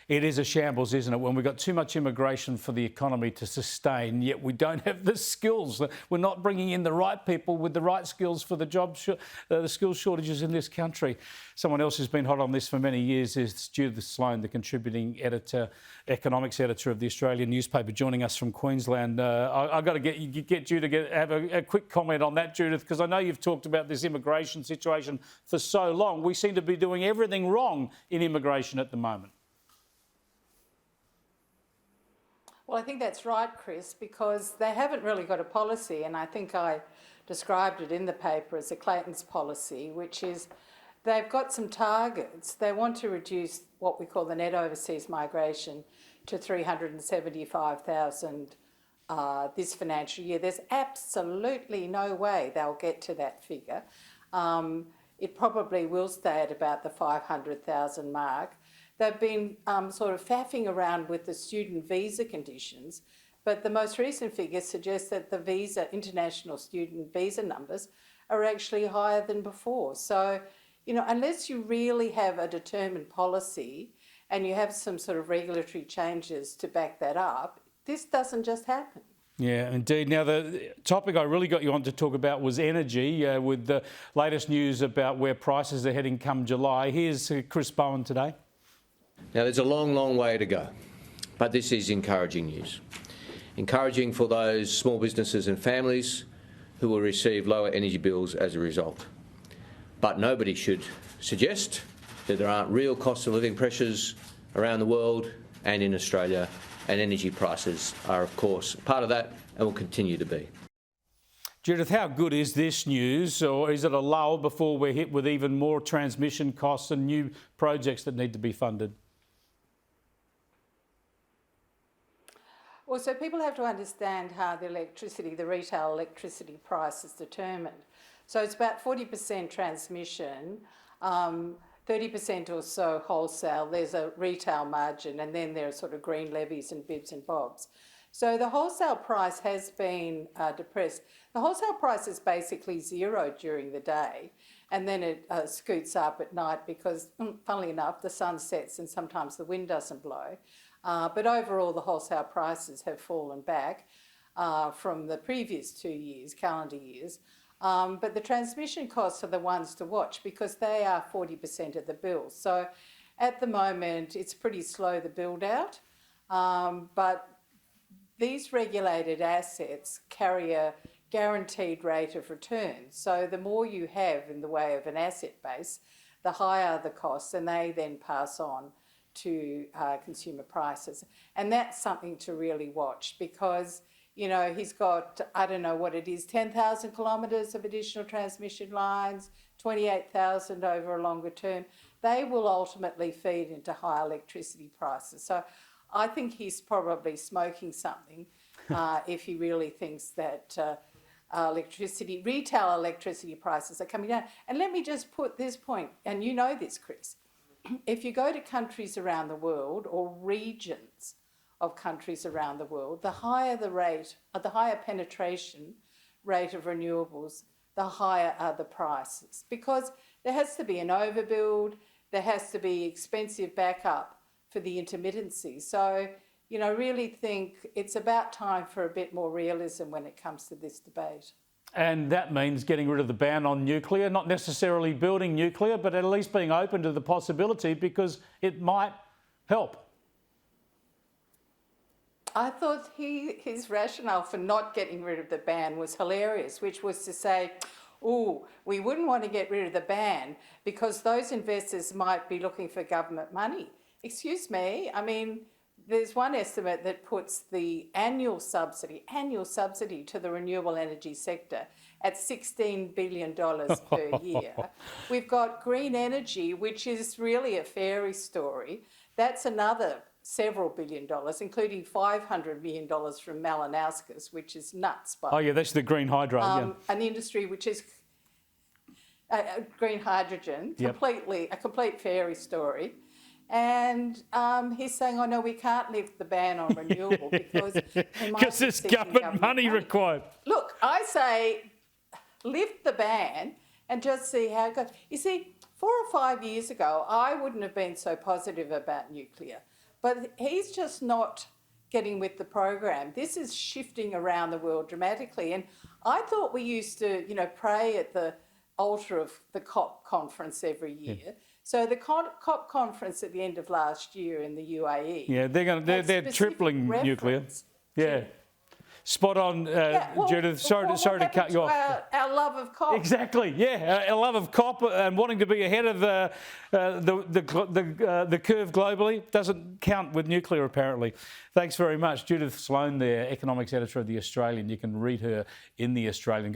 It is a shambles, isn't it, when we've got too much immigration for the economy to sustain, yet we don't have the skills. We're not bringing in the right people with the right skills for the the skills shortages in this country. Someone else who's been hot on this for many years is Judith Sloan, the contributing editor, economics editor of the Australian newspaper, joining us from Queensland. I've got to get you to have a quick comment on that, Judith, because I know you've talked about this immigration situation for so long. We seem to be doing everything wrong in immigration at the moment. Well, I think that's right, Chris, because they haven't really got a policy, and I think I described it in the paper as a Clayton's policy, which is they've got some targets. They want to reduce what we call the net overseas migration to 375,000 this financial year. There's absolutely no way they'll get to that figure. It probably will stay at about the 500,000 mark. They've been sort of faffing around with the student visa conditions, but the most recent figures suggest that the international student visa numbers are actually higher than before. So, you know, unless you really have a determined policy and you have some sort of regulatory changes to back that up, this doesn't just happen. Yeah, indeed. Now, the topic I really got you on to talk about was energy, with the latest news about where prices are heading come July. Here's Chris Bowen today. Now, there's a long, long way to go, but this is encouraging news. Encouraging for those small businesses and families who will receive lower energy bills as a result. But nobody should suggest that there aren't real cost of living pressures around the world and in Australia, and energy prices are, of course, part of that and will continue to be. Judith, how good is this news, or is it a lull before we're hit with even more transmission costs and new projects that need to be funded? Well, so people have to understand how the retail electricity price is determined. So it's about 40% transmission, 30% or so wholesale. There's a retail margin, and then there are sort of green levies and bits and bobs. So the wholesale price has been depressed. The wholesale price is basically zero during the day, and then it scoots up at night because, funnily enough, the sun sets and sometimes the wind doesn't blow. But overall, the wholesale prices have fallen back from the previous 2 years, calendar years. But the transmission costs are the ones to watch because they are 40% of the bill. So at the moment, it's pretty slow, the build out. But these regulated assets carry a guaranteed rate of return. So the more you have in the way of an asset base, the higher the costs, and they then pass on to consumer prices. And that's something to really watch because, you know, he's got, I don't know what it is, 10,000 kilometres of additional transmission lines, 28,000 over a longer term. They will ultimately feed into higher electricity prices. So I think he's probably smoking something if he really thinks that retail electricity prices are coming down. And let me just put this point, and you know this, Chris. If you go to countries around the world or regions of countries around the world, the higher the rate, the higher penetration rate of renewables, the higher are the prices. Because there has to be an overbuild, there has to be expensive backup for the intermittencies. So, you know, really think it's about time for a bit more realism when it comes to this debate. And that means getting rid of the ban on nuclear, not necessarily building nuclear, but at least being open to the possibility because it might help. I thought his rationale for not getting rid of the ban was hilarious, which was to say, oh, we wouldn't want to get rid of the ban because those investors might be looking for government money. Excuse me, I mean, there's one estimate that puts the annual subsidy to the renewable energy sector at $16 billion per year. We've got green energy, which is really a fairy story. That's another several $billion, including $500 million from Malinauskas, which is nuts. Oh yeah, that's the green hydro. Yeah. An industry which is green hydrogen, yep. A complete fairy story. And he's saying, oh no, we can't lift the ban on renewable because there's government money required. Look, I say lift the ban and just see how it goes. You see, 4 or 5 years ago, I wouldn't have been so positive about nuclear. But he's just not getting with the program. This is shifting around the world dramatically. And I thought we used to, pray at the altar of the COP conference every year. Yeah. So the COP conference at the end of last year in the UAE. Yeah, they're tripling nuclear. Yeah. Spot on, Judith. Sorry to cut you off. Our love of COP. Exactly. Yeah, our love of COP and wanting to be ahead of the curve globally doesn't count with nuclear, apparently. Thanks very much, Judith Sloan, there, economics editor of the Australian. You can read her in the Australian.